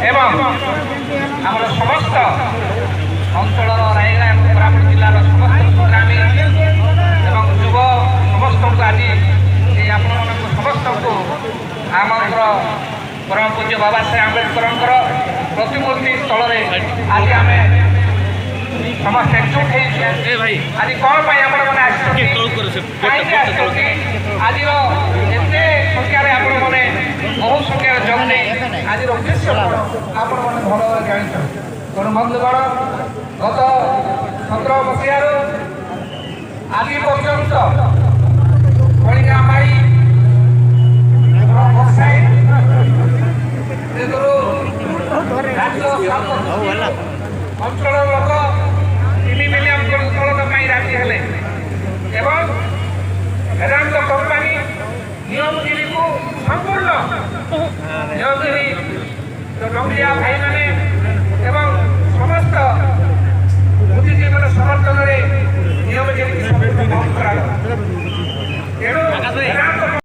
এবং ଆମର ସମସ୍ତ ଅଞ୍ଚଳର ରାୟଗଡ଼ା ଏବଂ କୋରାପୁଟ ଜିଲ୍ଲାର ସମସ୍ତ ସଂଗ୍ରାମୀ ଏବଂ ଯୁବ ସମସ୍ତଙ୍କୁ ଆଜି ଆପଣମାନଙ୍କୁ ସମସ୍ତଙ୍କୁ ଆମର ପରମ ପୂଜ୍ୟ ବାବା ସାହେବ ଆମ୍ବେଦକରଙ୍କର ପ୍ରତିମୂର୍ତ୍ତି ସ୍ଥଳରେ ଆଜି ଆମେ ସମସ୍ତେ ଏକଜୁଟ ହେଇଛୁ। ଆଜି କ'ଣ ପାଇଁ ଆପଣମାନେ ଆସିଛନ୍ତି, କାହିଁକି ଆସିଛନ୍ତି, ଆଜିର ଏତେ ସଂଖ୍ୟାରେ ଆପଣମାନେ ବହୁ ସଂଖ୍ୟାରେ ଯୋଗ ନେଇ ଆଜିର ଉଦ୍ଦେଶ୍ୟ କ'ଣ ଆପଣମାନେ ଭଲ ଭାବରେ ଜାଣିଛନ୍ତି। ତେଣୁ ବନ୍ଧୁଗଣ, ଗତ 17 ମସିହାରୁ ଆଜି ପର୍ଯ୍ୟନ୍ତ କଳିଙ୍ଗାମାଳି ଅଞ୍ଚଳର ଲୋକ 3 ମିଲିୟନ ଉତ୍ତୋଳନ ପାଇଁ ରାଜି ହେଲେ ଏବଂ ବେଦାନ୍ତ କମ୍ପାନୀ ନିୟମଗିରିକୁ ସମ୍ପୂର୍ଣ୍ଣ ନିୟମଗିରି ଡଙ୍ଗିଆ ଭାଇମାନେ ଏବଂ ସମସ୍ତ ବୁଦ୍ଧିଜୀବୀଙ୍କ ସମର୍ଥନରେ ନିୟମଗିରିକୁ ସମ୍ପୂର୍ଣ୍ଣ ବନ୍ଦ କରାଗଲା। ତେଣୁ ବେଦାନ୍ତ